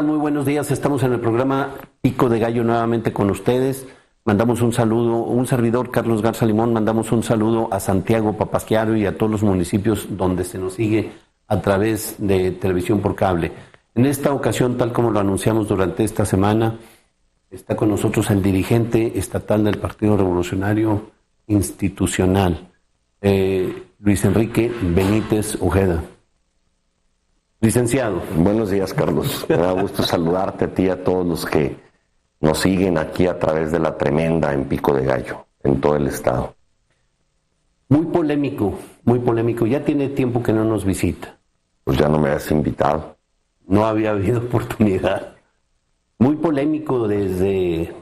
tal? Muy buenos días. Estamos en el programa Pico de Gallo nuevamente con ustedes. Mandamos un saludo, un servidor, Carlos Garza Limón, mandamos un saludo a Santiago Papasquiaro y a todos los municipios donde se nos sigue a través de televisión por cable. En esta ocasión, tal como lo anunciamos durante esta semana, está con nosotros el dirigente estatal del Partido Revolucionario Institucional, Luis Enrique Benítez Ojeda. Licenciado. Buenos días, Carlos. Me da gusto saludarte a ti y a todos los que nos siguen aquí a través de La Tremenda en Pico de Gallo, en todo el estado. Muy polémico, muy polémico. Ya tiene tiempo que no nos visita. Pues ya no me has invitado. No había habido oportunidad. Muy polémico desde,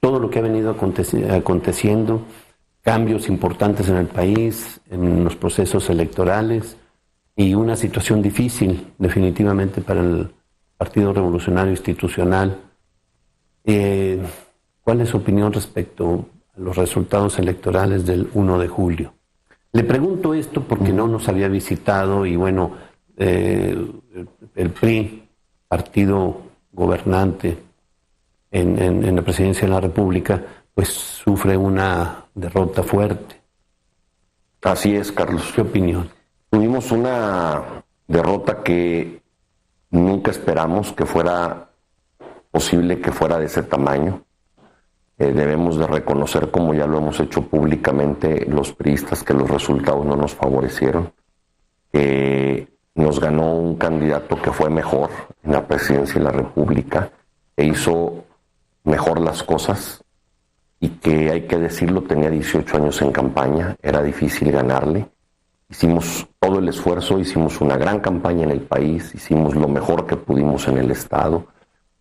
todo lo que ha venido aconteciendo, cambios importantes en el país, en los procesos electorales, y una situación difícil, definitivamente, para el Partido Revolucionario Institucional. ¿Cuál es su opinión respecto a los resultados electorales del 1 de julio? Le pregunto esto porque no nos había visitado y bueno, el PRI, partido gobernante en la presidencia de la República, pues sufre una derrota fuerte. Así es, Carlos. ¿Qué opinión? Tuvimos una derrota que nunca esperamos que fuera posible que fuera de ese tamaño. Debemos de reconocer, como ya lo hemos hecho públicamente los priistas, que los resultados no nos favorecieron. Nos ganó un candidato que fue mejor en la presidencia de la República, e hizo mejor las cosas y que, hay que decirlo, tenía 18 años en campaña, era difícil ganarle. Hicimos todo el esfuerzo, hicimos una gran campaña en el país, hicimos lo mejor que pudimos en el estado.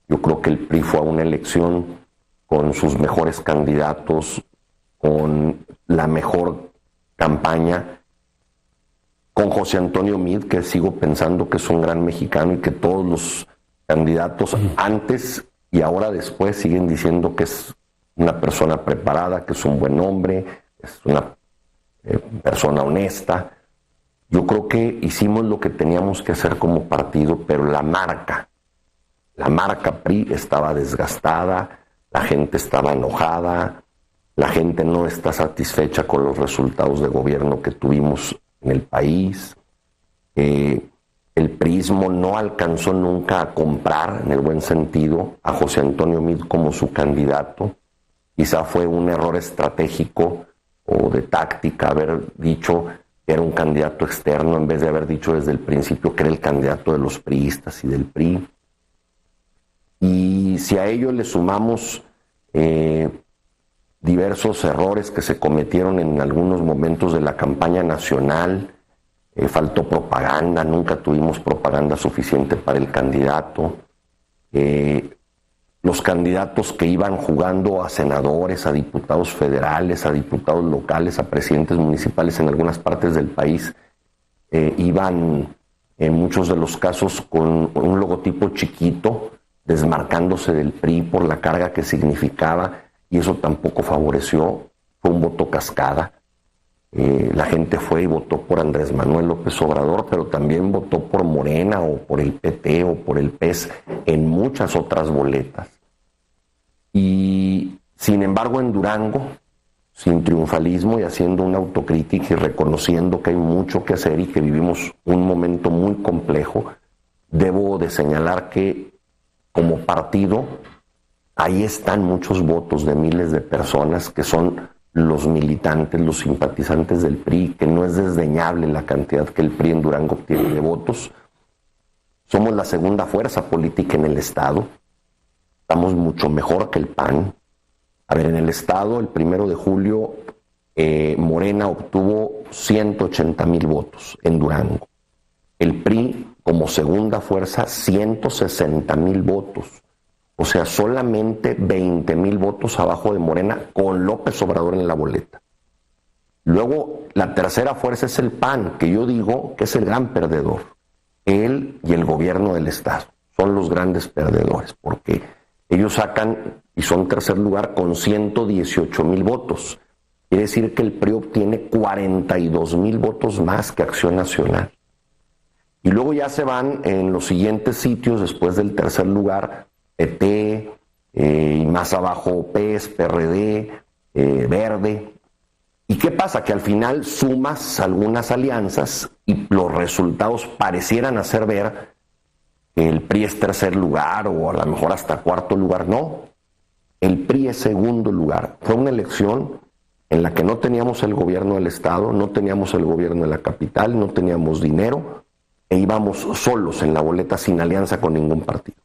Yo creo que el PRI fue a una elección con sus mejores candidatos, con la mejor campaña, con José Antonio Meade, que sigo pensando que es un gran mexicano y que todos los candidatos antes y ahora después siguen diciendo que es una persona preparada, que es un buen hombre, es una persona honesta. Yo creo que hicimos lo que teníamos que hacer como partido, pero la marca PRI estaba desgastada, la gente estaba enojada, la gente no está satisfecha con los resultados de gobierno que tuvimos en el país. El priismo no alcanzó nunca a comprar, en el buen sentido, a José Antonio Meade como su candidato. Quizá fue un error estratégico o de táctica haber dicho que era un candidato externo en vez de haber dicho desde el principio que era el candidato de los priistas y del PRI. Y si a ello le sumamos diversos errores que se cometieron en algunos momentos de la campaña nacional, faltó propaganda, nunca tuvimos propaganda suficiente para el candidato. Los candidatos que iban jugando a senadores, a diputados federales, a diputados locales, a presidentes municipales en algunas partes del país, iban en muchos de los casos con un logotipo chiquito, desmarcándose del PRI por la carga que significaba, y eso tampoco favoreció. Fue un voto cascada. La gente fue y votó por Andrés Manuel López Obrador, pero también votó por Morena o por el PT o por el PES en muchas otras boletas. Y sin embargo, en Durango, sin triunfalismo y haciendo una autocrítica y reconociendo que hay mucho que hacer y que vivimos un momento muy complejo, debo de señalar que como partido ahí están muchos votos de miles de personas que son los militantes, los simpatizantes del PRI, que no es desdeñable la cantidad que el PRI en Durango obtiene de votos. Somos la segunda fuerza política en el estado. Estamos mucho mejor que el PAN. A ver, en el estado, el 1 de julio, Morena obtuvo 180,000 votos en Durango. El PRI, como segunda fuerza, 160,000 votos. O sea, solamente 20,000 votos abajo de Morena, con López Obrador en la boleta. Luego, la tercera fuerza es el PAN, que yo digo que es el gran perdedor. Él y el gobierno del estado son los grandes perdedores, porque ellos sacan y son tercer lugar con 118,000 votos. Quiere decir que el PRI obtiene 42,000 votos más que Acción Nacional. Y luego ya se van en los siguientes sitios, después del tercer lugar, PT, y más abajo PES, PRD, Verde. ¿Y qué pasa? Que al final sumas algunas alianzas y los resultados parecieran hacer ver que el PRI es tercer lugar o a lo mejor hasta cuarto lugar. No, el PRI es segundo lugar. Fue una elección en la que no teníamos el gobierno del Estado, no teníamos el gobierno de la capital, no teníamos dinero e íbamos solos en la boleta sin alianza con ningún partido.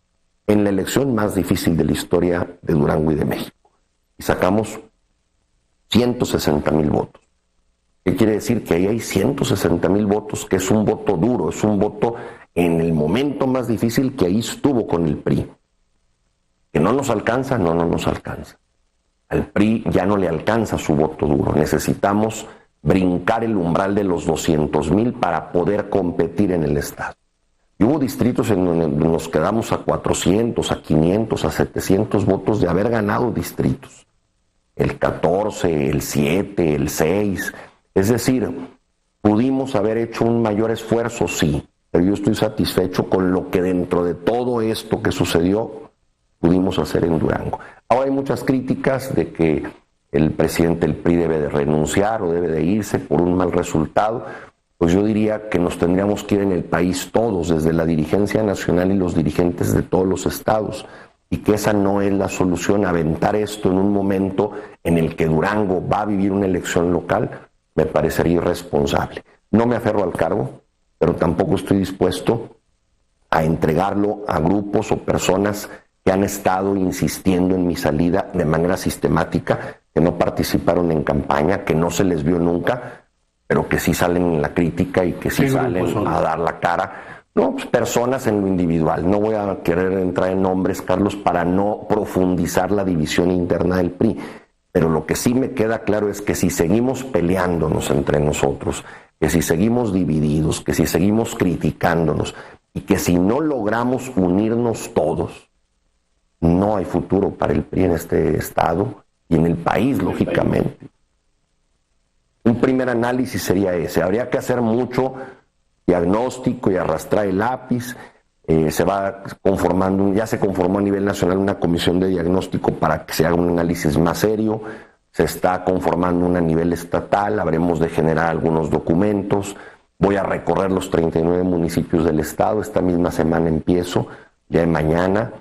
En la elección más difícil de la historia de Durango y de México. Y sacamos 160,000 votos. ¿Qué quiere decir? Que ahí hay 160,000 votos, que es un voto duro, es un voto en el momento más difícil que ahí estuvo con el PRI. ¿Que no nos alcanza? No nos alcanza. Al PRI ya no le alcanza su voto duro. Necesitamos brincar el umbral de los 200,000 para poder competir en el Estado. Y hubo distritos en donde nos quedamos a 400, a 500, a 700 votos de haber ganado distritos. El 14, el 7, el 6. Es decir, pudimos haber hecho un mayor esfuerzo, sí, pero yo estoy satisfecho con lo que dentro de todo esto que sucedió pudimos hacer en Durango. Ahora hay muchas críticas de que el presidente del PRI debe de renunciar o debe de irse por un mal resultado. Pues yo diría que nos tendríamos que ir en el país todos, desde la dirigencia nacional y los dirigentes de todos los estados, y que esa no es la solución. Aventar esto en un momento en el que Durango va a vivir una elección local me parecería irresponsable. No me aferro al cargo, pero tampoco estoy dispuesto a entregarlo a grupos o personas que han estado insistiendo en mi salida de manera sistemática, que no participaron en campaña, que no se les vio nunca, pero que sí salen en la crítica y que sí salen a dar la cara. No, pues personas en lo individual. No voy a querer entrar en nombres, Carlos, para no profundizar la división interna del PRI. Pero lo que sí me queda claro es que si seguimos peleándonos entre nosotros, que si seguimos divididos, que si seguimos criticándonos y que si no logramos unirnos todos, no hay futuro para el PRI en este estado y en el país, lógicamente. Un primer análisis sería ese. Habría que hacer mucho diagnóstico y arrastrar el lápiz. Se va conformando, ya se conformó a nivel nacional una comisión de diagnóstico para que se haga un análisis más serio. Se está conformando una a nivel estatal. Habremos de generar algunos documentos. Voy a recorrer los 39 municipios del estado. Esta misma semana empiezo, ya de mañana.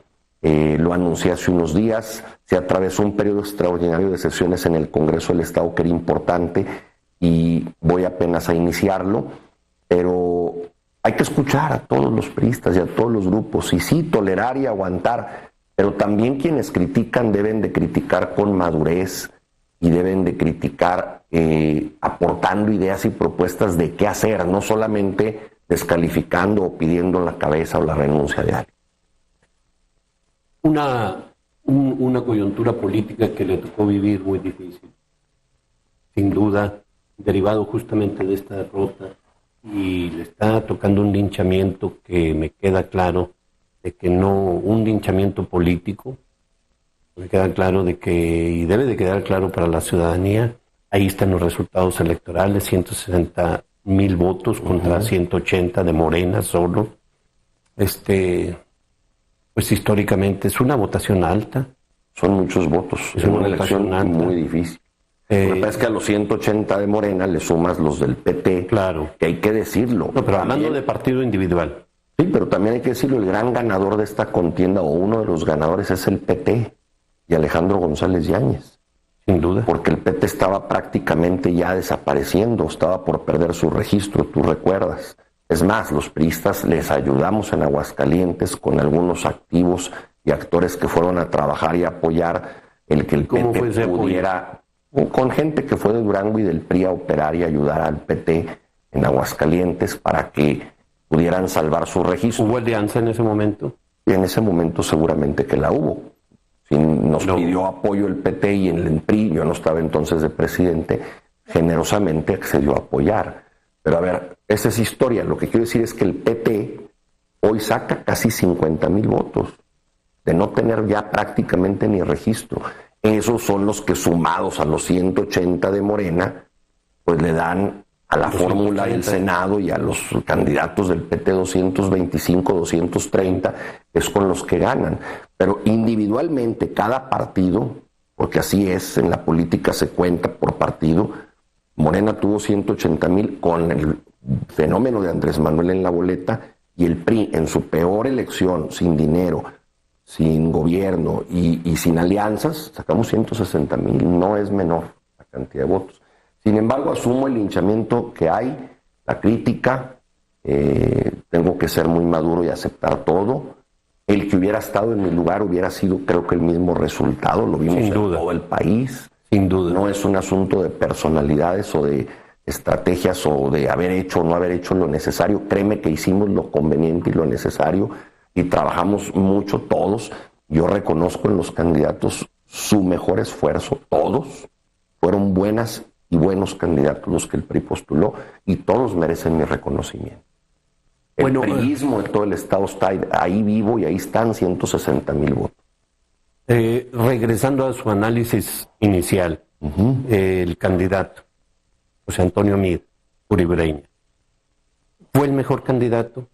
Lo anuncié hace unos días. Se atravesó un periodo extraordinario de sesiones en el Congreso del Estado que era importante y voy apenas a iniciarlo, pero hay que escuchar a todos los priistas y a todos los grupos, y sí, tolerar y aguantar, pero también quienes critican deben de criticar con madurez y deben de criticar aportando ideas y propuestas de qué hacer, no solamente descalificando o pidiendo la cabeza o la renuncia de alguien. Una coyuntura política que le tocó vivir muy difícil, sin duda, derivado justamente de esta derrota, y le está tocando un linchamiento que me queda claro de que no, un linchamiento político, me queda claro de que, y debe de quedar claro para la ciudadanía, ahí están los resultados electorales, 160,000 votos contra 180 de Morena solo. Pues históricamente es una votación alta. Son muchos votos, es una elección muy difícil. Lo que pasa es que a los 180 de Morena le sumas los del PT, claro, que hay que decirlo. No, pero también, hablando de partido individual. Sí, pero también hay que decirlo, el gran ganador de esta contienda, o uno de los ganadores, es el PT y Alejandro González Yáñez. Sin duda. Porque el PT estaba prácticamente ya desapareciendo, estaba por perder su registro, tú recuerdas. Es más, los priistas les ayudamos en Aguascalientes con algunos activos y actores que fueron a trabajar y apoyar el que el PT pudiera, con gente que fue de Durango y del PRI a operar y ayudar al PT en Aguascalientes para que pudieran salvar su registro. ¿Hubo alianza en ese momento? Y en ese momento seguramente que la hubo. Si nos pidió apoyo el PT y en el PRI, yo no estaba entonces de presidente, generosamente accedió a apoyar. Pero a ver, esa es historia. Lo que quiero decir es que el PT hoy saca casi 50,000 votos de no tener ya prácticamente ni registro. Esos son los que, sumados a los 180 de Morena, pues le dan a la fórmula del Senado y a los candidatos del PT 225, 230, es con los que ganan. Pero individualmente cada partido, porque así es, en la política se cuenta por partido, Morena tuvo 180,000 con el fenómeno de Andrés Manuel en la boleta, y el PRI en su peor elección, sin dinero, sin gobierno y sin alianzas, sacamos 160,000, no es menor la cantidad de votos. Sin embargo, asumo el linchamiento que hay, la crítica, tengo que ser muy maduro y aceptar todo. El que hubiera estado en mi lugar hubiera sido, creo que el mismo resultado, lo vimos en todo el país. Sin duda. No es un asunto de personalidades o de estrategias o de haber hecho o no haber hecho lo necesario. Créeme que hicimos lo conveniente y lo necesario y trabajamos mucho todos. Yo reconozco en los candidatos su mejor esfuerzo, todos fueron buenas y buenos candidatos los que el PRI postuló y todos merecen mi reconocimiento. El priismo de todo el Estado está ahí vivo y ahí están 160,000 votos. Regresando a su análisis inicial, el candidato, José Antonio Meade, Uribereña, ¿fue el mejor candidato?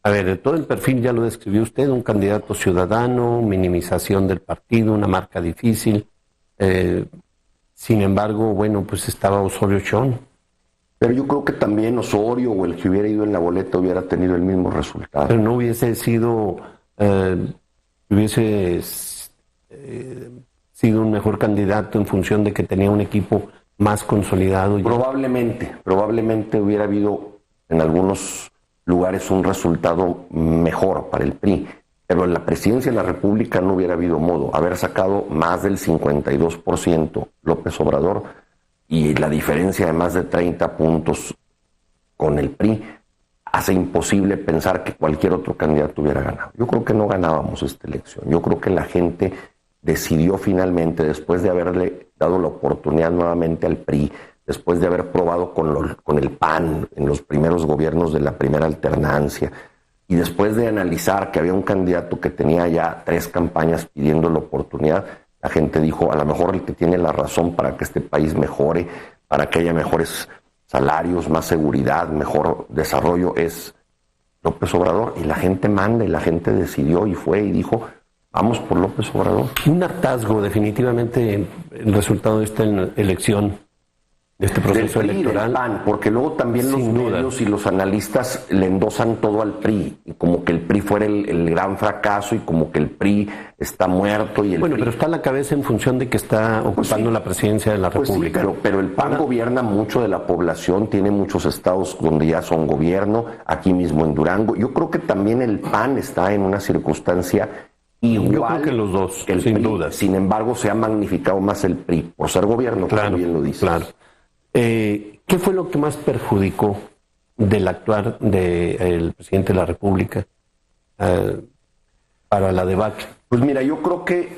A ver, todo el perfil ya lo describió usted, un candidato ciudadano, minimización del partido, una marca difícil. Sin embargo, bueno, pues estaba Osorio Chong. Pero yo creo que también Osorio o el que hubiera ido en la boleta hubiera tenido el mismo resultado. Pero no hubiese sido, sido un mejor candidato en función de que tenía un equipo más consolidado. Probablemente hubiera habido en algunos lugares un resultado mejor para el PRI. Pero en la presidencia de la República no hubiera habido modo. Haber sacado más del 52% López Obrador y la diferencia de más de 30 puntos con el PRI hace imposible pensar que cualquier otro candidato hubiera ganado. Yo creo que no ganábamos esta elección. Yo creo que la gente decidió finalmente, después de haberle dado la oportunidad nuevamente al PRI, después de haber probado con el PAN en los primeros gobiernos de la primera alternancia, y después de analizar que había un candidato que tenía ya 3 campañas pidiendo la oportunidad, la gente dijo, a lo mejor el que tiene la razón para que este país mejore, para que haya mejores salarios, más seguridad, mejor desarrollo, es López Obrador. Y la gente manda y la gente decidió y fue y dijo, vamos por López Obrador. Un hartazgo definitivamente el resultado de esta elección, de este proceso del PRI, electoral. Del PAN, porque luego también los medios y los analistas le endosan todo al PRI, y como que el PRI fuera el gran fracaso y como que el PRI está muerto. Y el PRI... pero está a la cabeza en función de que está ocupando la presidencia de la República. Sí, pero el PAN gobierna mucho de la población, tiene muchos estados donde ya son gobierno, aquí mismo en Durango. Yo creo que también el PAN está en una circunstancia igual. Yo creo que los dos, que el sin PRI. duda. Sin embargo, se ha magnificado más el PRI por ser gobierno, claro, como bien lo dices. Claro. ¿Qué fue lo que más perjudicó del actuar del presidente de la República para la debacle? Pues mira, yo creo que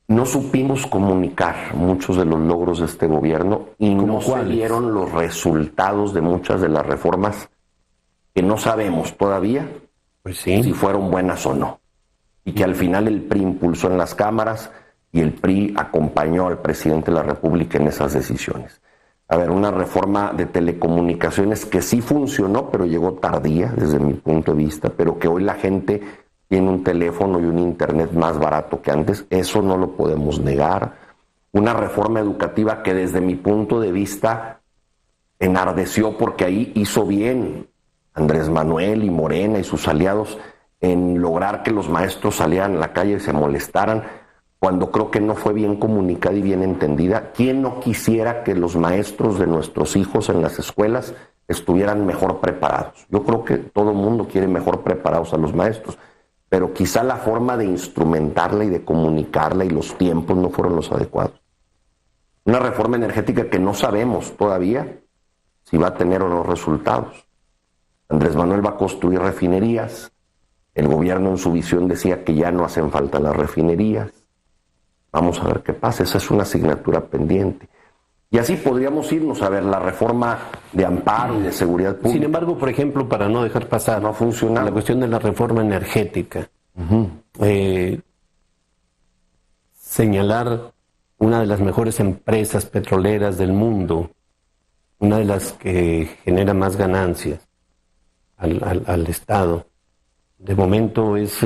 no supimos comunicar muchos de los logros de este gobierno y no se dieron los resultados de muchas de las reformas que no sabemos todavía si fueron buenas o no. Y que al final el PRI impulsó en las cámaras y el PRI acompañó al presidente de la República en esas decisiones. A ver, una reforma de telecomunicaciones que sí funcionó, pero llegó tardía desde mi punto de vista, pero que hoy la gente tiene un teléfono y un internet más barato que antes, eso no lo podemos negar. Una reforma educativa que desde mi punto de vista enardeció porque ahí hizo bien Andrés Manuel y Morena y sus aliados en lograr que los maestros salieran a la calle y se molestaran, cuando creo que no fue bien comunicada y bien entendida. ¿Quién no quisiera que los maestros de nuestros hijos en las escuelas estuvieran mejor preparados? Yo creo que todo el mundo quiere mejor preparados a los maestros, pero quizá la forma de instrumentarla y de comunicarla y los tiempos no fueron los adecuados. Una reforma energética que no sabemos todavía si va a tener o no resultados. Andrés Manuel va a construir refinerías, el gobierno en su visión decía que ya no hacen falta las refinerías. Vamos a ver qué pasa, esa es una asignatura pendiente. Y así podríamos irnos a ver la reforma de amparo y de seguridad pública. Sin embargo, por ejemplo, para no dejar pasar, no ha funcionado. La cuestión de la reforma energética, señalar una de las mejores empresas petroleras del mundo una de las que genera más ganancias al Estado, de momento es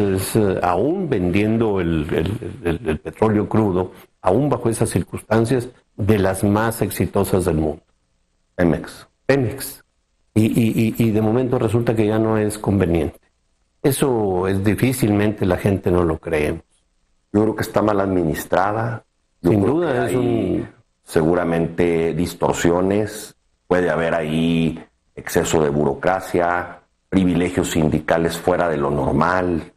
aún vendiendo el petróleo crudo, aún bajo esas circunstancias, de las más exitosas del mundo. Pemex. Y de momento resulta que ya no es conveniente. Eso es difícilmente la gente no lo creemos. Yo creo que está mal administrada. Sin duda es seguramente distorsiones, puede haber ahí exceso de burocracia, privilegios sindicales fuera de lo normal.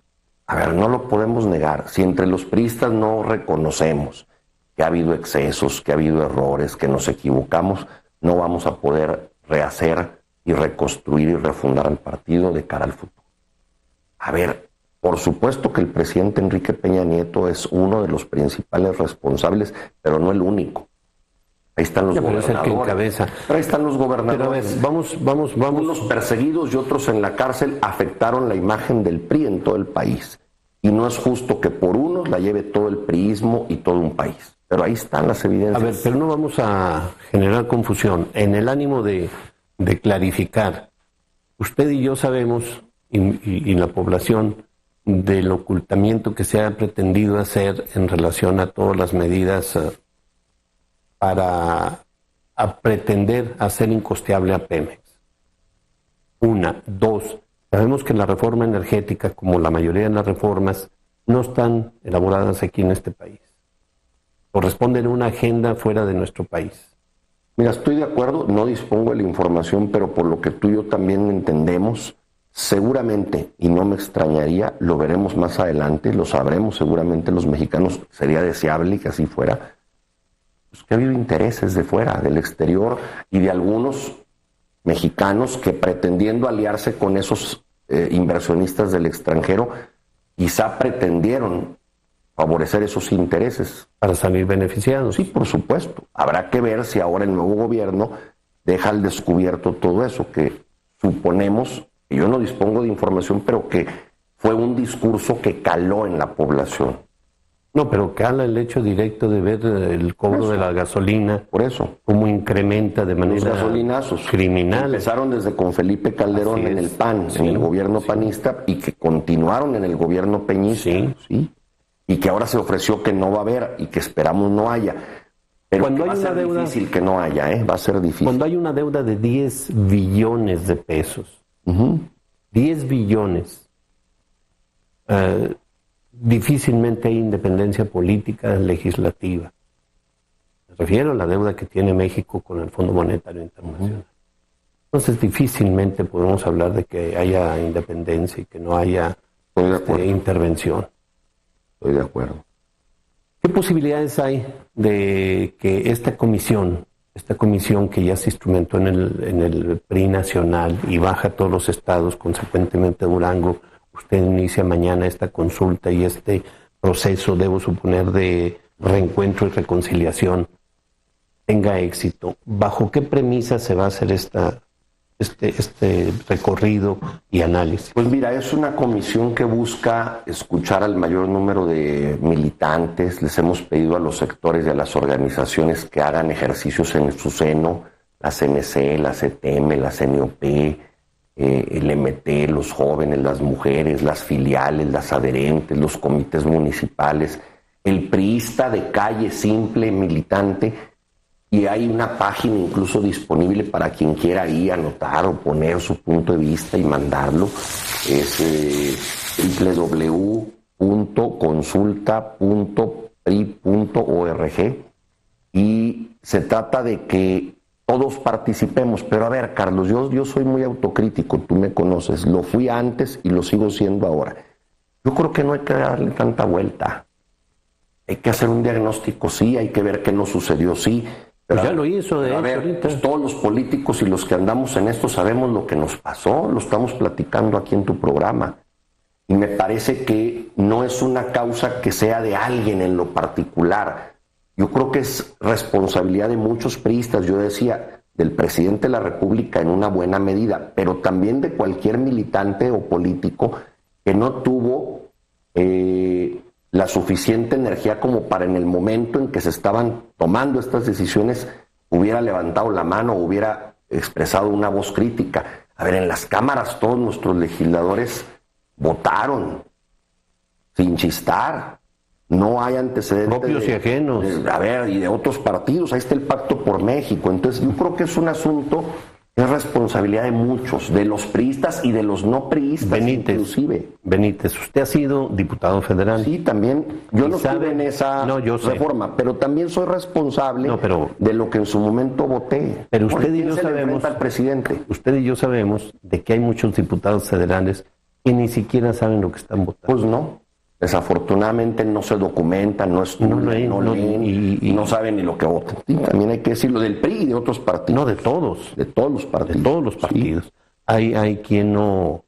A ver, no lo podemos negar. Si entre los priistas no reconocemos que ha habido excesos, que ha habido errores, que nos equivocamos, no vamos a poder rehacer y reconstruir y refundar el partido de cara al futuro. A ver, por supuesto que el presidente Enrique Peña Nieto es uno de los principales responsables, pero no el único. Ahí están los gobernadores. Es el que encabeza. Pero ahí están los gobernadores. Pero a ver, vamos. Unos perseguidos y otros en la cárcel afectaron la imagen del PRI en todo el país. Y no es justo que por unos la lleve todo el priismo y todo un país. Pero ahí están las evidencias. A ver, pero no vamos a generar confusión. En el ánimo de clarificar, usted y yo sabemos, y la población, del ocultamiento que se ha pretendido hacer en relación a todas las medidas para pretender hacer incosteable a Pemex. Una. Dos, sabemos que la reforma energética, como la mayoría de las reformas, no están elaboradas aquí en este país. Corresponden a una agenda fuera de nuestro país. Mira, estoy de acuerdo, no dispongo de la información, pero por lo que tú y yo también entendemos, seguramente, y no me extrañaría, lo veremos más adelante, lo sabremos seguramente los mexicanos, sería deseable que así fuera, pues que ha habido intereses de fuera, del exterior, y de algunos mexicanos que pretendiendo aliarse con esos inversionistas del extranjero, quizá pretendieron favorecer esos intereses. Para salir beneficiados. Sí, por supuesto. Habrá que ver si ahora el nuevo gobierno deja al descubierto todo eso, que suponemos, que yo no dispongo de información, pero que fue un discurso que caló en la población. No, pero cala el hecho directo de ver el cobro de la gasolina. Por eso. Cómo incrementa de manera los gasolinazos criminal. Empezaron desde con Felipe Calderón en el PAN, en el gobierno panista, y que continuaron en el gobierno peñista. Sí. Y que ahora se ofreció que no va a haber y que esperamos no haya. Pero cuando que hay va a ser difícil que no haya, va a ser difícil. Cuando hay una deuda de 10 billones de pesos, 10 billones, difícilmente hay independencia política legislativa. Me refiero a la deuda que tiene México con el Fondo Monetario Internacional. Entonces difícilmente podemos hablar de que haya independencia y que no haya intervención. Estoy de acuerdo. ¿Qué posibilidades hay de que esta comisión que ya se instrumentó en el PRI nacional y baja a todos los estados, consecuentemente Durango, usted inicia mañana esta consulta y este proceso, debo suponer, de reencuentro y reconciliación, tenga éxito? ¿Bajo qué premisa se va a hacer este recorrido y análisis? Pues mira, es una comisión que busca escuchar al mayor número de militantes. Les hemos pedido a los sectores y a las organizaciones que hagan ejercicios en su seno, la CNC, la CTM, la CNOP, el MT, los jóvenes, las mujeres, las filiales, las adherentes, los comités municipales, el priista de calle simple, militante. Y hay una página incluso disponible para quien quiera ahí anotar o poner su punto de vista y mandarlo. Es www.consulta.pri.org y se trata de que todos participemos. Pero a ver, Carlos, yo soy muy autocrítico, tú me conoces, lo fui antes y lo sigo siendo ahora. Yo creo que no hay que darle tanta vuelta. Hay que hacer un diagnóstico, sí, hay que ver qué no sucedió, sí. Pero ya lo hizo, de hecho, ahorita. Pues todos los políticos y los que andamos en esto sabemos lo que nos pasó, lo estamos platicando aquí en tu programa. Y me parece que no es una causa que sea de alguien en lo particular. Yo creo que es responsabilidad de muchos priistas, yo decía, del presidente de la República en una buena medida, pero también de cualquier militante o político que no tuvo la suficiente energía como para en el momento en que se estaban tomando estas decisiones hubiera levantado la mano, hubiera expresado una voz crítica. A ver, en las cámaras todos nuestros legisladores votaron sin chistar. No hay antecedentes. Propios y ajenos. A ver, y de otros partidos. Ahí está el Pacto por México. Entonces, yo creo que es un asunto, es responsabilidad de muchos, de los priistas y de los no priistas, inclusive. Benítez, usted ha sido diputado federal. Sí, también. Yo no estuve en esa reforma, pero también soy responsable de lo que en su momento voté. Pero usted y yo sabemos, al presidente. Usted y yo sabemos de que hay muchos diputados federales que ni siquiera saben lo que están votando. Pues no. Desafortunadamente no se documentan, no leen, y no saben ni lo que votan. Sí, también hay que decirlo del PRI y de otros partidos. No, de todos. De todos los partidos. De todos los partidos. Sí. Hay quien no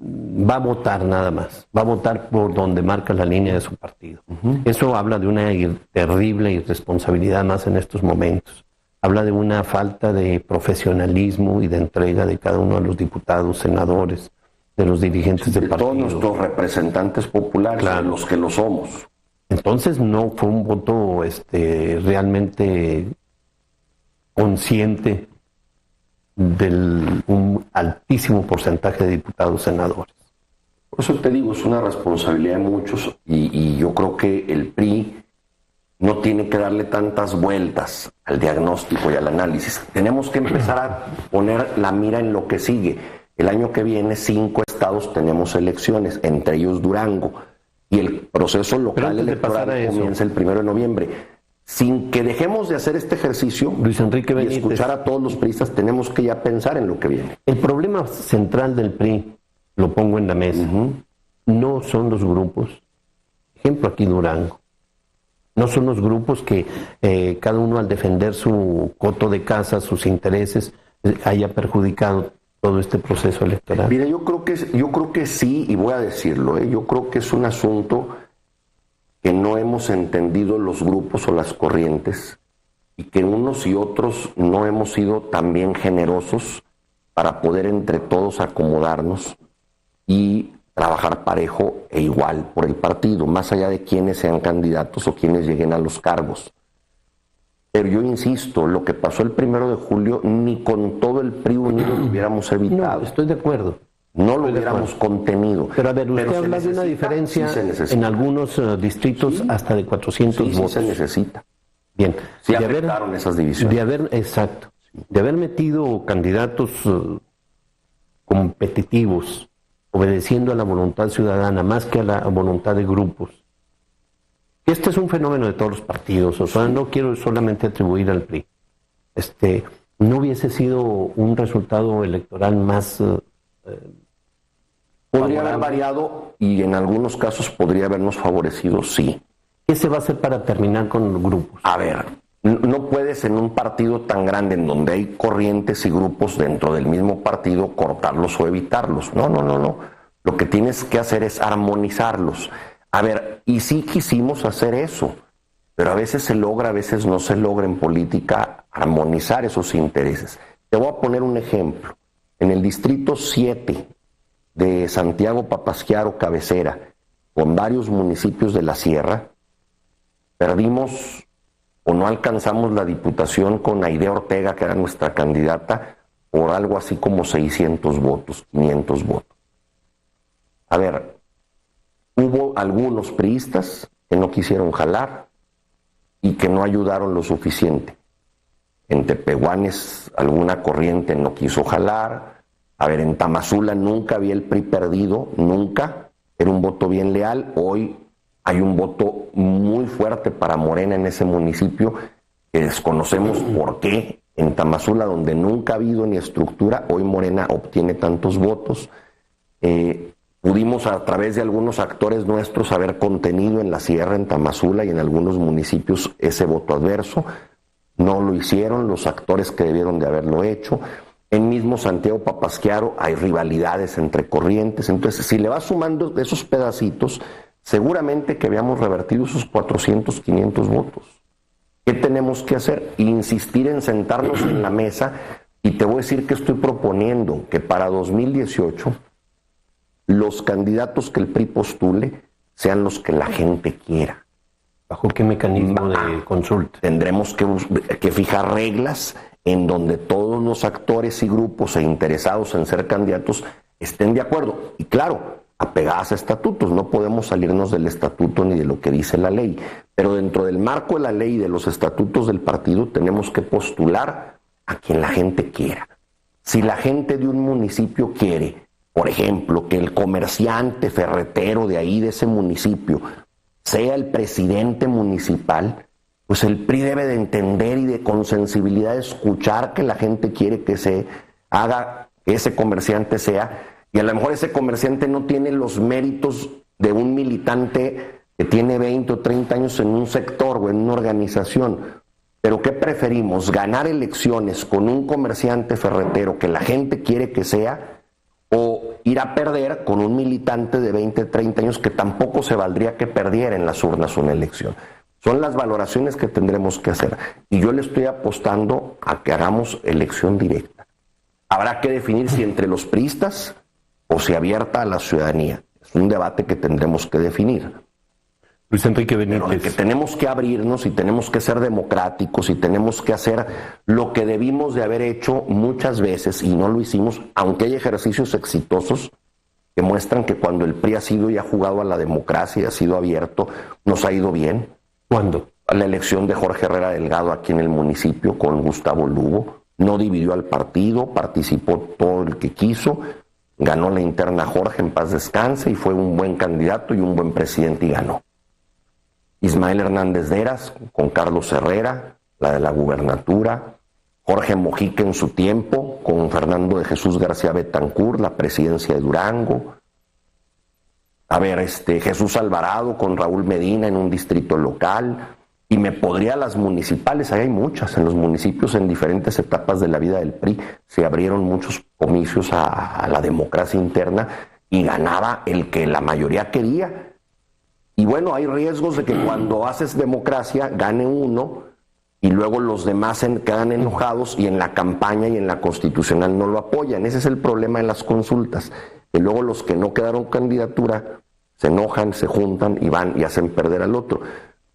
va a votar nada más. Va a votar por donde marca la línea de su partido. Eso habla de una terrible irresponsabilidad más en estos momentos. Habla de una falta de profesionalismo y de entrega de cada uno de los diputados, senadores, de los dirigentes del partido. Todos nuestros representantes populares, claro, los que lo somos. Entonces no fue un voto realmente consciente un altísimo porcentaje de diputados senadores. Por eso te digo, es una responsabilidad de muchos y yo creo que el PRI no tiene que darle tantas vueltas al diagnóstico y al análisis. Tenemos que empezar a poner la mira en lo que sigue. El año que viene 5 estados tenemos elecciones, entre ellos Durango, y el proceso local electoral comienza el 1 de noviembre. Sin que dejemos de hacer este ejercicio, Luis Enrique Benítez, y escuchar a todos los priistas, tenemos que ya pensar en lo que viene. El problema central del PRI, lo pongo en la mesa, no son los grupos. Ejemplo aquí Durango. No son los grupos que cada uno al defender su coto de casa, sus intereses, haya perjudicado todo este proceso electoral. Mira, yo creo que sí, y voy a decirlo, yo creo que es un asunto que no hemos entendido los grupos o las corrientes y que unos y otros no hemos sido tan bien generosos para poder entre todos acomodarnos y trabajar parejo e igual por el partido, más allá de quienes sean candidatos o quienes lleguen a los cargos. Pero yo insisto, lo que pasó el 1 de julio, ni con todo el PRI unido lo hubiéramos evitado. No, estoy de acuerdo. No lo hubiéramos contenido. Pero a ver, usted habla de una diferencia en algunos distritos hasta de 400 votos. Sí se necesita. Bien. Sí afectaron esas divisiones. Exacto. De haber metido candidatos competitivos, obedeciendo a la voluntad ciudadana más que a la voluntad de grupos. Este es un fenómeno de todos los partidos, o sea, no quiero solamente atribuir al PRI. No hubiese sido un resultado electoral más... podría haber variado y en algunos casos podría habernos favorecido, sí. ¿Qué se va a hacer para terminar con los grupos? A ver, no puedes en un partido tan grande en donde hay corrientes y grupos dentro del mismo partido cortarlos o evitarlos. No. Lo que tienes que hacer es armonizarlos. A ver, y sí quisimos hacer eso, pero a veces se logra, a veces no se logra en política armonizar esos intereses. Te voy a poner un ejemplo. En el distrito 7 de Santiago Papasquiaro Cabecera, con varios municipios de la Sierra, perdimos o no alcanzamos la diputación con Aidea Ortega, que era nuestra candidata, por algo así como 600 votos, 500 votos. A ver, hubo algunos priistas que no quisieron jalar y que no ayudaron lo suficiente. En Tepehuanes alguna corriente no quiso jalar. A ver, en Tamazula nunca había el PRI perdido, nunca. Era un voto bien leal. Hoy hay un voto muy fuerte para Morena en ese municipio, que desconocemos por qué. En Tamazula, donde nunca ha habido ni estructura, hoy Morena obtiene tantos votos. Pudimos a través de algunos actores nuestros haber contenido en la Sierra, en Tamazula y en algunos municipios ese voto adverso. No lo hicieron los actores que debieron de haberlo hecho. En mismo Santiago Papasquiaro hay rivalidades entre corrientes. Entonces, si le vas sumando de esos pedacitos, seguramente que habíamos revertido esos 400, 500 votos. ¿Qué tenemos que hacer? Insistir en sentarnos en la mesa, y te voy a decir que estoy proponiendo que para 2018 los candidatos que el PRI postule sean los que la gente quiera. ¿Bajo qué mecanismo de consulta? Tendremos que fijar reglas en donde todos los actores y grupos e interesados en ser candidatos estén de acuerdo. Y claro, apegadas a estatutos. No podemos salirnos del estatuto ni de lo que dice la ley. Pero dentro del marco de la ley y de los estatutos del partido tenemos que postular a quien la gente quiera. Si la gente de un municipio quiere, por ejemplo, que el comerciante ferretero de ahí, de ese municipio, sea el presidente municipal, pues el PRI debe de entender y de con sensibilidad escuchar que la gente quiere que se haga, que ese comerciante sea, y a lo mejor ese comerciante no tiene los méritos de un militante que tiene 20 o 30 años en un sector o en una organización. Pero ¿qué preferimos? ¿Ganar elecciones con un comerciante ferretero que la gente quiere que sea, o ir a perder con un militante de 20, 30 años que tampoco se valdría que perdiera en las urnas una elección? Son las valoraciones que tendremos que hacer. Y yo le estoy apostando a que hagamos elección directa. Habrá que definir si entre los priistas o si abierta a la ciudadanía. Es un debate que tendremos que definir. Luis Enrique Benítez. Pero de que tenemos que abrirnos y tenemos que ser democráticos y tenemos que hacer lo que debimos de haber hecho muchas veces y no lo hicimos, aunque hay ejercicios exitosos que muestran que cuando el PRI ha sido y ha jugado a la democracia y ha sido abierto, nos ha ido bien. ¿Cuándo? La elección de Jorge Herrera Delgado aquí en el municipio con Gustavo Lugo, no dividió al partido, participó todo el que quiso, ganó la interna Jorge, en paz descanse, y fue un buen candidato y un buen presidente y ganó. Ismael Hernández de Heras con Carlos Herrera, la de la gubernatura, Jorge Mojica en su tiempo con Fernando de Jesús García Betancur, la presidencia de Durango. Jesús Alvarado con Raúl Medina en un distrito local, y me podría las municipales, ahí hay muchas, en los municipios en diferentes etapas de la vida del PRI se abrieron muchos comicios a la democracia interna y ganaba el que la mayoría quería. Y bueno, hay riesgos de que cuando haces democracia gane uno y luego los demás quedan enojados y en la campaña y en la constitucional no lo apoyan. Ese es el problema de las consultas, que luego los que no quedaron candidatura se enojan, se juntan y van y hacen perder al otro.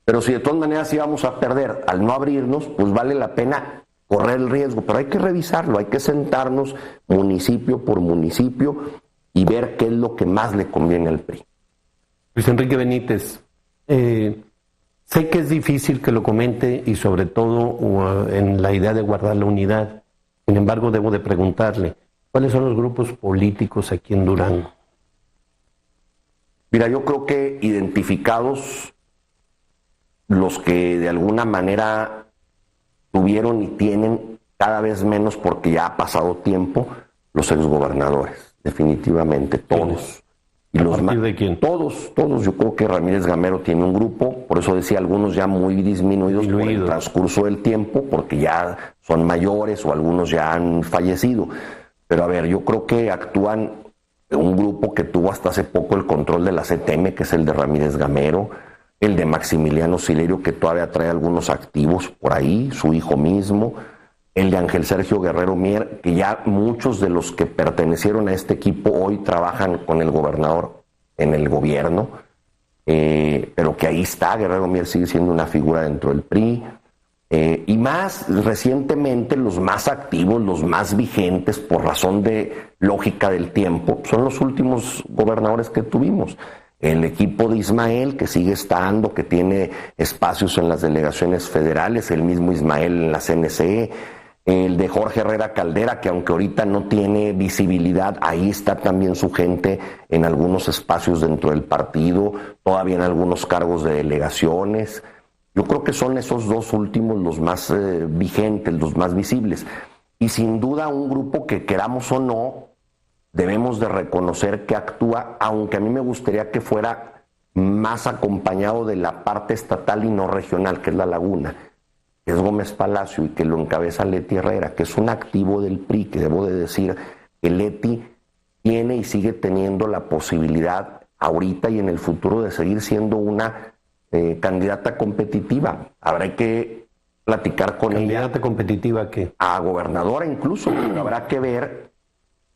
Pero si de todas maneras íbamos a perder al no abrirnos, pues vale la pena correr el riesgo, pero hay que revisarlo, hay que sentarnos municipio por municipio y ver qué es lo que más le conviene al PRI. Luis Enrique Benítez, sé que es difícil que lo comente y sobre todo en la idea de guardar la unidad. Sin embargo, debo de preguntarle, ¿cuáles son los grupos políticos aquí en Durango? Mira, yo creo que identificados los que de alguna manera tuvieron y tienen cada vez menos porque ya ha pasado tiempo, los exgobernadores, definitivamente, todos. ¿A partir de quién? Todos. Yo creo que Ramírez Gamero tiene un grupo, por eso decía algunos ya muy disminuidos por el transcurso del tiempo, porque ya son mayores o algunos ya han fallecido. Pero a ver, yo creo que actúan un grupo que tuvo hasta hace poco el control de la CTM, que es el de Ramírez Gamero, el de Maximiliano Silerio, que todavía trae algunos activos por ahí, su hijo mismo, el de Ángel Sergio Guerrero Mier, que ya muchos de los que pertenecieron a este equipo hoy trabajan con el gobernador en el gobierno, pero que ahí está, Guerrero Mier sigue siendo una figura dentro del PRI, y más recientemente los más activos, los más vigentes por razón de lógica del tiempo, son los últimos gobernadores que tuvimos. El equipo de Ismael, que sigue estando, que tiene espacios en las delegaciones federales, el mismo Ismael en la CNC, el de Jorge Herrera Caldera, que aunque ahorita no tiene visibilidad, ahí está también su gente en algunos espacios dentro del partido, todavía en algunos cargos de delegaciones. Yo creo que son esos dos últimos los más vigentes, los más visibles. Y sin duda un grupo que, queramos o no, debemos de reconocer que actúa, aunque a mí me gustaría que fuera más acompañado de la parte estatal y no regional, que es La Laguna, que es Gómez Palacio y que lo encabeza Leti Herrera, que es un activo del PRI, que debo de decir que Leti tiene y sigue teniendo la posibilidad ahorita y en el futuro de seguir siendo una candidata competitiva. Habrá que platicar con ella. ¿Candidata competitiva a qué? A gobernadora incluso, pero habrá que ver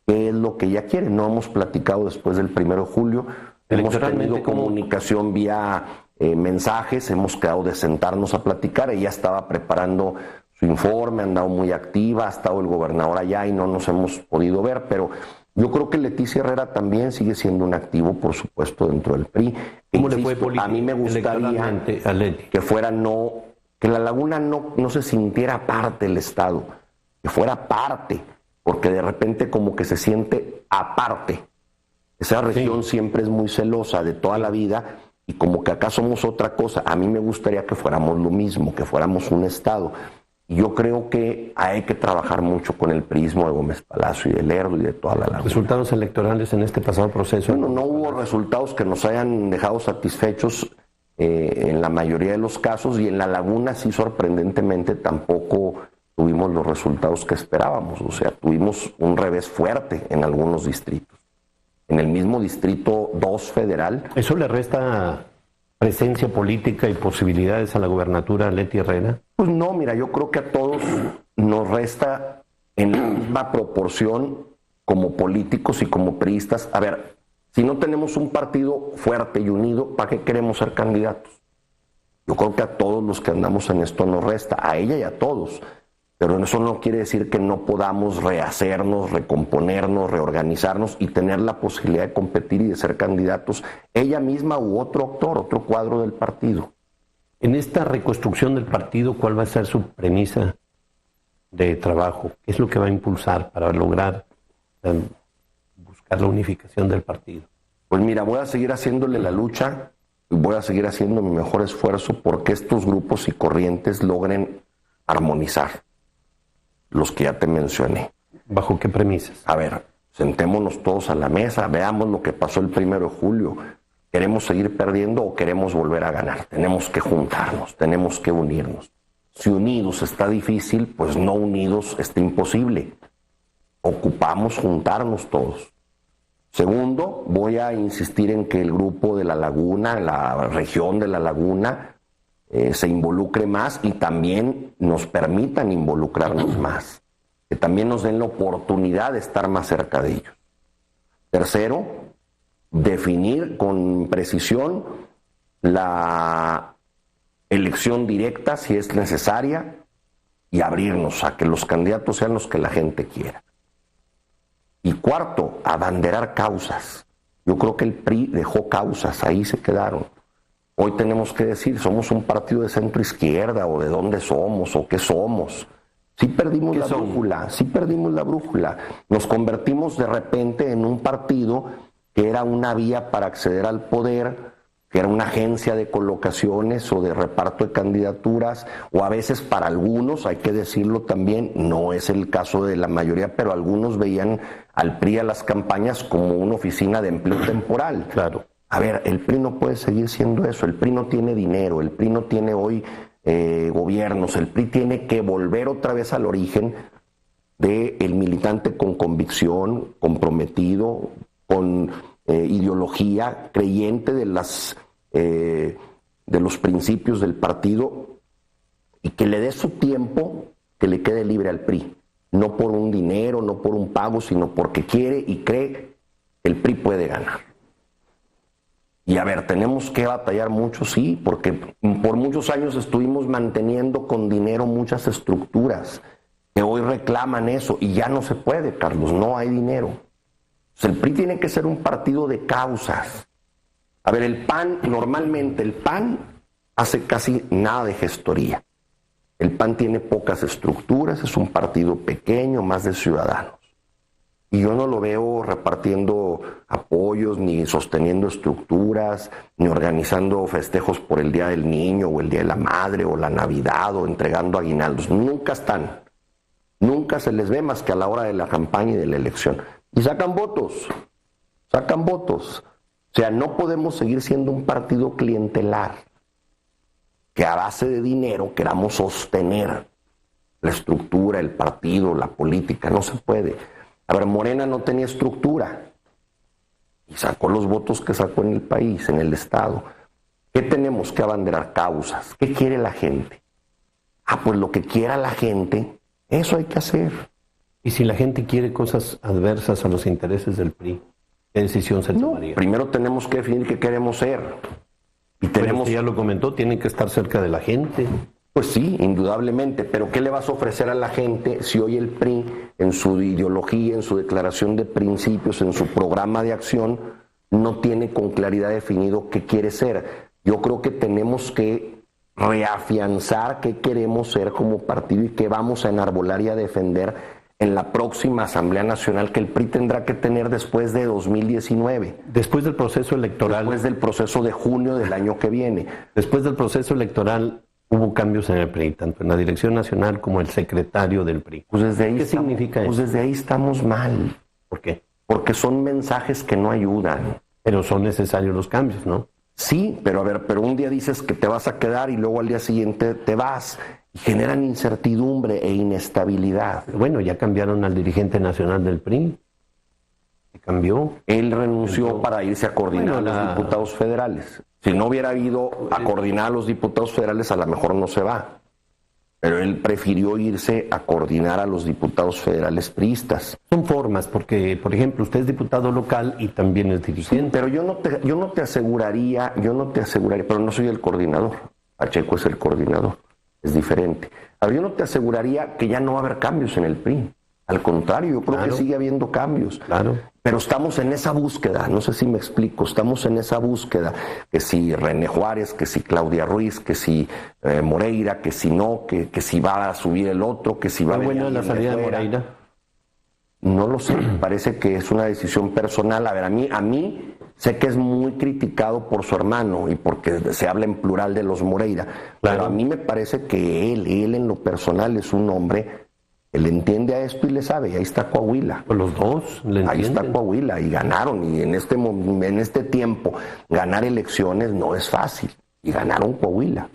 qué es lo que ella quiere. No hemos platicado después del 1 de julio. Hemos tenido comunicación vía mensajes, hemos quedado de sentarnos a platicar. Ella estaba preparando su informe, ha andado muy activa, ha estado el gobernador allá y no nos hemos podido ver, pero yo creo que Leticia Herrera también sigue siendo un activo, por supuesto, dentro del PRI. ¿Cómo le fue a mí me gustaría que fuera que La Laguna no se sintiera parte del Estado, que fuera parte, porque de repente como que se siente aparte. Esa región siempre es muy celosa de toda la vida y como que acá somos otra cosa. A mí me gustaría que fuéramos lo mismo, que fuéramos un Estado. Y yo creo que hay que trabajar mucho con el priismo de Gómez Palacio y de Lerdo y de toda La Laguna. ¿Resultados electorales en este pasado proceso? Bueno, no hubo resultados que nos hayan dejado satisfechos en la mayoría de los casos, y en La Laguna sí, sorprendentemente tampoco tuvimos los resultados que esperábamos. O sea, tuvimos un revés fuerte en algunos distritos. En el mismo distrito 2 federal. ¿Eso le resta presencia política y posibilidades a la gobernatura a Leti Herrera? Pues no, mira, yo creo que a todos nos resta en la misma proporción como políticos y como priistas. A ver, si no tenemos un partido fuerte y unido, ¿para qué queremos ser candidatos? Yo creo que a todos los que andamos en esto nos resta, a ella y a todos. Pero eso no quiere decir que no podamos rehacernos, recomponernos, reorganizarnos y tener la posibilidad de competir y de ser candidatos, ella misma u otro actor, otro cuadro del partido. En esta reconstrucción del partido, ¿cuál va a ser su premisa de trabajo? ¿Qué es lo que va a impulsar para lograr buscar la unificación del partido? Pues mira, voy a seguir haciéndole la lucha y voy a seguir haciendo mi mejor esfuerzo porque estos grupos y corrientes logren armonizar. Los que ya te mencioné. ¿Bajo qué premisas? A ver, sentémonos todos a la mesa, veamos lo que pasó el 1 de julio. ¿Queremos seguir perdiendo o queremos volver a ganar? Tenemos que juntarnos, tenemos que unirnos. Si unidos está difícil, pues no unidos está imposible. Ocupamos juntarnos todos. Segundo, voy a insistir en que el grupo de La Laguna, la región de La Laguna, se involucre más y también nos permitan involucrarnos más, que también nos den la oportunidad de estar más cerca de ellos. Tercero, definir con precisión la elección directa si es necesaria y abrirnos a que los candidatos sean los que la gente quiera. Y cuarto, abanderar causas. Yo creo que el PRI dejó causas, ahí se quedaron. Hoy tenemos que decir, somos un partido de centro izquierda, o de dónde somos, o qué somos. Sí perdimos la brújula, sí perdimos la brújula. Nos convertimos de repente en un partido que era una vía para acceder al poder, que era una agencia de colocaciones o de reparto de candidaturas, o a veces para algunos, hay que decirlo también, no es el caso de la mayoría, pero algunos veían al PRI a las campañas como una oficina de empleo temporal. Claro. A ver, el PRI no puede seguir siendo eso, el PRI no tiene dinero, el PRI no tiene hoy gobiernos, el PRI tiene que volver otra vez al origen del militante con convicción, comprometido, con ideología, creyente de los principios del partido, y que le dé su tiempo, que le quede libre al PRI, no por un dinero, no por un pago, sino porque quiere y cree que el PRI puede ganar. Y a ver, tenemos que batallar mucho, sí, porque por muchos años estuvimos manteniendo con dinero muchas estructuras que hoy reclaman eso y ya no se puede, Carlos, no hay dinero. O sea, el PRI tiene que ser un partido de causas. A ver, el PAN, normalmente el PAN hace casi nada de gestoría. El PAN tiene pocas estructuras, es un partido pequeño, más de ciudadanos. Y yo no lo veo repartiendo apoyos, ni sosteniendo estructuras, ni organizando festejos por el Día del Niño, o el Día de la Madre, o la Navidad, o entregando aguinaldos. Nunca están. Nunca se les ve más que a la hora de la campaña y de la elección. Y sacan votos. Sacan votos. O sea, no podemos seguir siendo un partido clientelar, que a base de dinero queramos sostener la estructura, el partido, la política. No se puede. A ver, Morena no tenía estructura y sacó los votos que sacó en el país, en el Estado. ¿Qué tenemos que abanderar? Causas. ¿Qué quiere la gente? Pues lo que quiera la gente, eso hay que hacer. ¿Y si la gente quiere cosas adversas a los intereses del PRI, qué decisión se tomaría? Primero tenemos que definir qué queremos ser. Y tenemos, ya lo comentó, tienen que estar cerca de la gente. Pues sí, indudablemente, pero ¿qué le vas a ofrecer a la gente si hoy el PRI, en su ideología, en su declaración de principios, en su programa de acción, no tiene con claridad definido qué quiere ser? Yo creo que tenemos que reafianzar qué queremos ser como partido y qué vamos a enarbolar y a defender en la próxima Asamblea Nacional que el PRI tendrá que tener después de 2019. Después del proceso electoral. Después del proceso de junio del año que viene. Después del proceso electoral hubo cambios en el PRI, tanto en la dirección nacional como el secretario del PRI. Pues desde ahí ¿Qué significa eso? Pues desde ahí estamos mal. ¿Por qué? Porque son mensajes que no ayudan. Pero son necesarios los cambios, ¿no? Sí, pero a ver, pero un día dices que te vas a quedar y luego al día siguiente te vas. Y generan incertidumbre e inestabilidad. Bueno, ya cambiaron al dirigente nacional del PRI. Se cambió. Él renunció para irse a coordinar a los diputados federales. Si no hubiera ido a coordinar a los diputados federales, a lo mejor no se va. Pero él prefirió irse a coordinar a los diputados federales priistas. Son formas, porque, por ejemplo, usted es diputado local y también es dirigente. Sí, pero yo no te aseguraría, pero no soy el coordinador. Pacheco es el coordinador. Es diferente. Ahora, yo no te aseguraría que ya no va a haber cambios en el PRI. Al contrario, yo creo que sigue habiendo cambios. Claro. Pero estamos en esa búsqueda, no sé si me explico, estamos en esa búsqueda, que si René Juárez, que si Claudia Ruiz, que si Moreira, que si no, que si va a subir el otro, que si va a venir buena la salida de Moreira. No lo sé, me parece que es una decisión personal. A ver, a mí sé que es muy criticado por su hermano y porque se habla en plural de los Moreira, pero a mí me parece que él en lo personal es un hombre que le entiende a esto y le sabe, y ahí está Coahuila. Pues los dos le entienden. Ahí está Coahuila y ganaron, y en este tiempo ganar elecciones no es fácil, y ganaron Coahuila.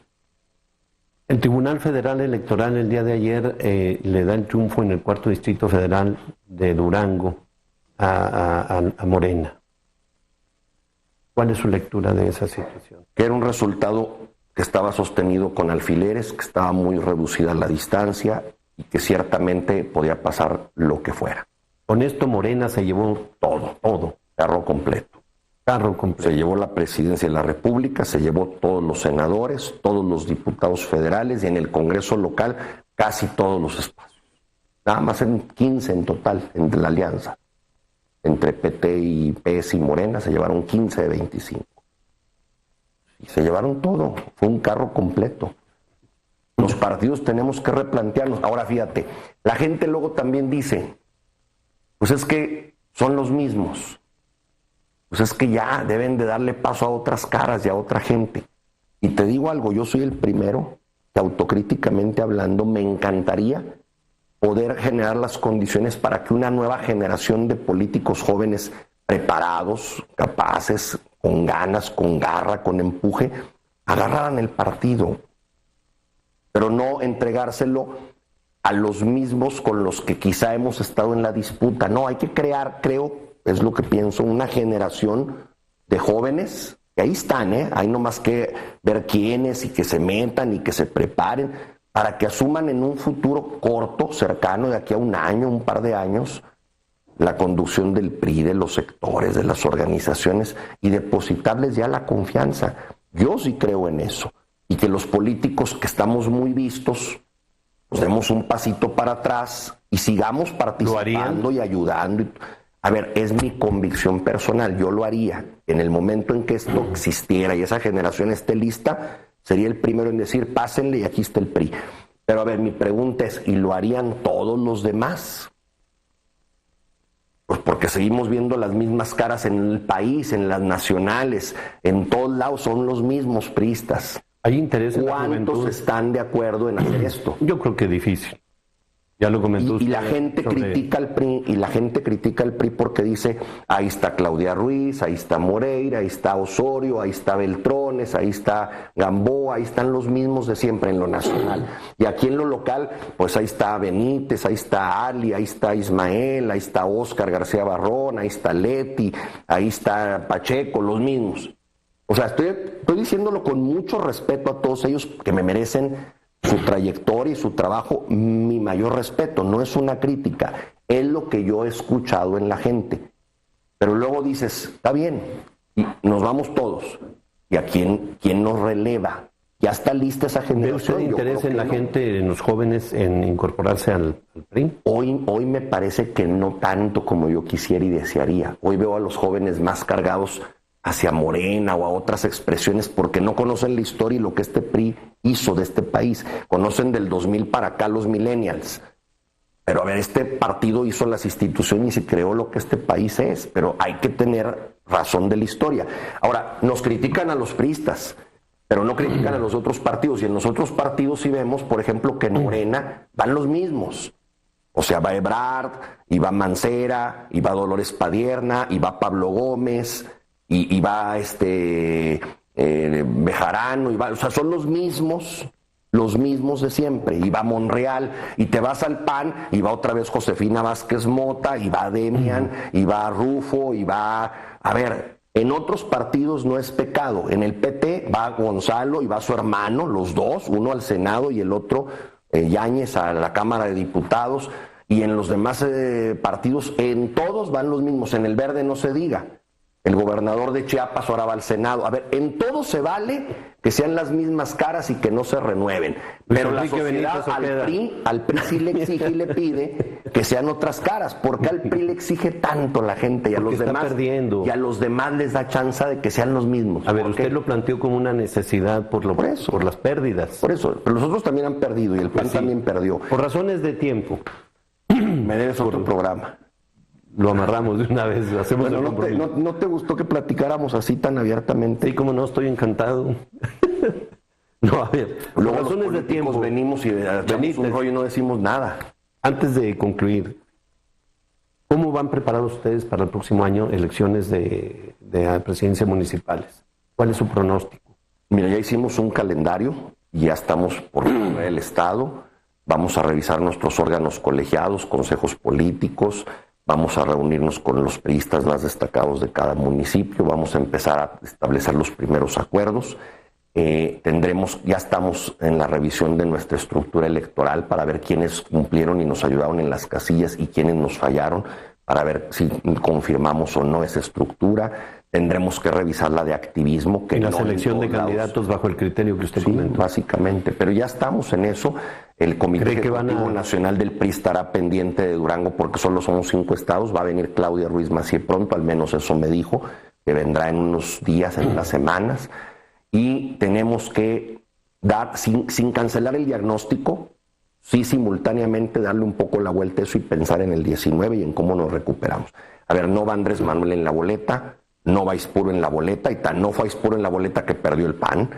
El Tribunal Federal Electoral el día de ayer le da el triunfo en el 4º Distrito Federal de Durango a Morena. ¿Cuál es su lectura de esa situación? Que era un resultado que estaba sostenido con alfileres, que estaba muy reducida la distancia y que ciertamente podía pasar lo que fuera. Con esto Morena se llevó todo. Carro completo. Se llevó la presidencia de la República, se llevó todos los senadores, todos los diputados federales y en el Congreso local casi todos los espacios. Nada más en 15 en total, entre la alianza. Entre PT y PS y Morena se llevaron 15 de 25. Y se llevaron todo, fue un carro completo. Los partidos tenemos que replantearnos. Ahora fíjate, la gente luego también dice, pues es que son los mismos. Pues es que ya deben de darle paso a otras caras y a otra gente. Y te digo algo, yo soy el primero que autocríticamente hablando me encantaría poder generar las condiciones para que una nueva generación de políticos jóvenes preparados, capaces, con ganas, con garra, con empuje, agarraran el partido, pero no entregárselo a los mismos con los que quizá hemos estado en la disputa. No, hay que crear, creo, es lo que pienso, una generación de jóvenes, que ahí están, hay nomás que ver quiénes y que se metan y que se preparen para que asuman en un futuro corto, cercano, de aquí a un año, un par de años, la conducción del PRI, de los sectores, de las organizaciones y depositarles ya la confianza. Yo sí creo en eso. Y que los políticos que estamos muy vistos, nos demos un pasito para atrás y sigamos participando y ayudando. A ver, es mi convicción personal, yo lo haría. En el momento en que esto existiera y esa generación esté lista, sería el primero en decir, pásenle y aquí está el PRI. Pero a ver, mi pregunta es, ¿y lo harían todos los demás? Pues porque seguimos viendo las mismas caras en el país, en las nacionales, en todos lados son los mismos priistas. ¿Hay interés en la juventud? ¿Cuántos están de acuerdo en hacer esto? Yo creo que difícil. Ya lo comentó usted. Y la gente critica al PRI, porque dice, ahí está Claudia Ruiz, ahí está Moreira, ahí está Osorio, ahí está Beltrones, ahí está Gamboa, ahí están los mismos de siempre en lo nacional. Y aquí en lo local, pues ahí está Benítez, ahí está Ali, ahí está Ismael, ahí está Óscar García Barrón, ahí está Leti, ahí está Pacheco, los mismos. O sea, estoy diciéndolo con mucho respeto a todos ellos que me merecen su trayectoria y su trabajo, mi mayor respeto, no es una crítica, es lo que yo he escuchado en la gente. Pero luego dices, está bien, y nos vamos todos. y a quién nos releva. Ya está lista esa generación. ¿Ve usted interés en la gente, en los jóvenes, en incorporarse al PRI? Hoy me parece que no tanto como yo quisiera y desearía. Hoy veo a los jóvenes más cargados hacia Morena o a otras expresiones porque no conocen la historia y lo que este PRI hizo de este país. Conocen del 2000 para acá los millennials. Pero a ver, este partido hizo las instituciones y creó lo que este país es. Pero hay que tener razón de la historia. Ahora, nos critican a los priistas, pero no critican a los otros partidos. Y en los otros partidos sí vemos, por ejemplo, que en Morena van los mismos. O sea, va Ebrard, y va Mancera, y va Dolores Padierna, y va Pablo Gómez, y va Bejarano, o sea, son los mismos de siempre. Y va Monreal, y te vas al PAN, y va otra vez Josefina Vázquez Mota, y va Demian, y va Rufo, y va... A ver... En otros partidos no es pecado. En el PT va Gonzalo y va su hermano, los dos, uno al Senado y el otro, Yáñez, a la Cámara de Diputados. Y en los demás partidos, en todos van los mismos. En el Verde no se diga. El gobernador de Chiapas ahora va al Senado. A ver, en todo se vale que sean las mismas caras y que no se renueven. Pero la sociedad al PRI sí le exige y le pide que sean otras caras. ¿Por qué al PRI le exige tanto la gente y a los demás? Y a los demás les da chance de que sean los mismos. A ver, usted lo planteó como una necesidad por las pérdidas. Por eso, pero los otros también han perdido y el PAN también perdió. Por razones de tiempo. Me debes otro programa. Lo amarramos de una vez, hacemos el compromiso. ¿No te gustó que platicáramos así tan abiertamente? Sí, como no, estoy encantado. No, a ver, por razones de tiempo. Venimos y echamos un rollo y no decimos nada. Antes de concluir, ¿cómo van preparados ustedes para el próximo año elecciones de presidencia municipales? ¿Cuál es su pronóstico? Mira, ya hicimos un calendario, ya estamos por el Estado, vamos a revisar nuestros órganos colegiados, consejos políticos. Vamos a reunirnos con los priistas más destacados de cada municipio, vamos a empezar a establecer los primeros acuerdos. Ya estamos en la revisión de nuestra estructura electoral para ver quiénes cumplieron y nos ayudaron en las casillas y quiénes nos fallaron, para ver si confirmamos o no esa estructura. Tendremos que revisar la de activismo. En la selección de candidatos bajo el criterio que usted comentó. Básicamente, pero ya estamos en eso. El Comité Ejecutivo Nacional del PRI estará pendiente de Durango porque solo somos 5 estados. Va a venir Claudia Ruiz Massieu pronto, al menos eso me dijo, que vendrá en unos días, en unas semanas. Y tenemos que dar, sin cancelar el diagnóstico, sí simultáneamente darle un poco la vuelta a eso y pensar en el 19 y en cómo nos recuperamos. A ver, no va Andrés Manuel en la boleta, no va Aispuro en la boleta, y no fue Aispuro en la boleta que perdió el PAN.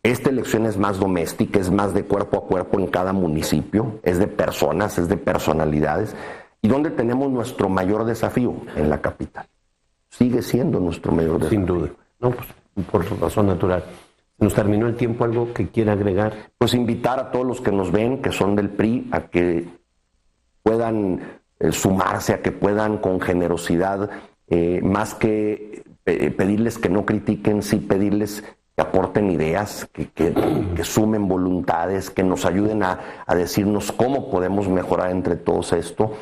Esta elección es más doméstica, es más de cuerpo a cuerpo en cada municipio, es de personas, es de personalidades. ¿Y dónde tenemos nuestro mayor desafío? En la capital. Sigue siendo nuestro mayor desafío. Sin duda. No, pues, por razón natural. Nos terminó el tiempo. ¿Algo que quiera agregar? Pues invitar a todos los que nos ven, que son del PRI, a que puedan sumarse, a que puedan con generosidad, más que pedirles que no critiquen, sí pedirles que aporten ideas, que sumen voluntades, que nos ayuden a decirnos cómo podemos mejorar entre todos esto.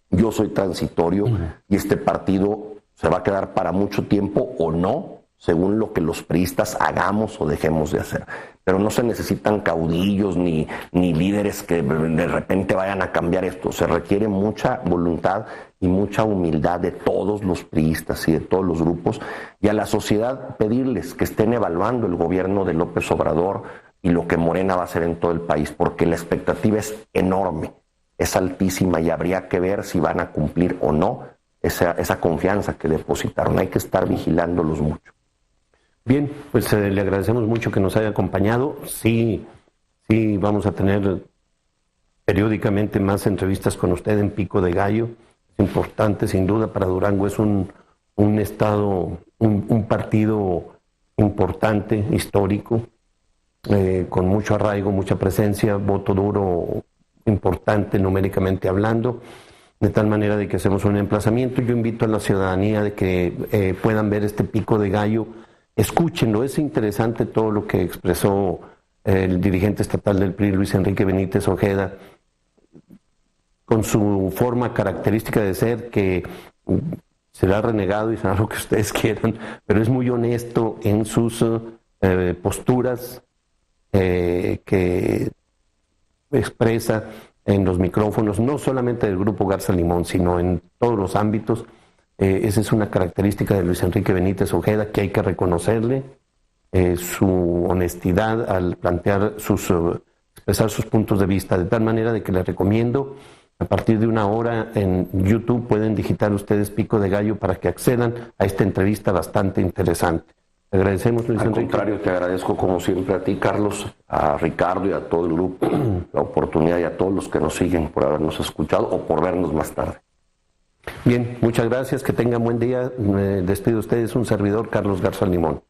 Yo soy transitorio y este partido se va a quedar para mucho tiempo o no, según lo que los priistas hagamos o dejemos de hacer. Pero no se necesitan caudillos ni líderes que de repente vayan a cambiar esto. Se requiere mucha voluntad y mucha humildad de todos los priistas y de todos los grupos, y a la sociedad pedirles que estén evaluando el gobierno de López Obrador y lo que Morena va a hacer en todo el país, porque la expectativa es enorme, es altísima, y habría que ver si van a cumplir o no esa confianza que depositaron. Hay que estar vigilándolos mucho. Bien, pues le agradecemos mucho que nos haya acompañado. Sí, vamos a tener periódicamente más entrevistas con usted en Pico de Gallo. Es importante, sin duda, para Durango. Es un estado, un partido importante, histórico, con mucho arraigo, mucha presencia, voto duro importante numéricamente hablando, de tal manera de que hacemos un emplazamiento. Yo invito a la ciudadanía de que puedan ver este Pico de Gallo. Escúchenlo, es interesante todo lo que expresó el dirigente estatal del PRI, Luis Enrique Benítez Ojeda, con su forma característica de ser, que será renegado y será lo que ustedes quieran, pero es muy honesto en sus posturas que expresa en los micrófonos, no solamente del Grupo Garza Limón, sino en todos los ámbitos. Esa es una característica de Luis Enrique Benítez Ojeda que hay que reconocerle, su honestidad al plantear expresar sus puntos de vista, de tal manera de que les recomiendo, a partir de 1 hora en YouTube pueden digitar ustedes Pico de Gallo para que accedan a esta entrevista bastante interesante. Te agradecemos, Luis Enrique. Al contrario, te agradezco como siempre a ti, Carlos, a Ricardo y a todo el grupo la oportunidad y a todos los que nos siguen por habernos escuchado o por vernos más tarde. Bien, muchas gracias, que tengan buen día. Me despido de ustedes, un servidor, Carlos Garza Limón.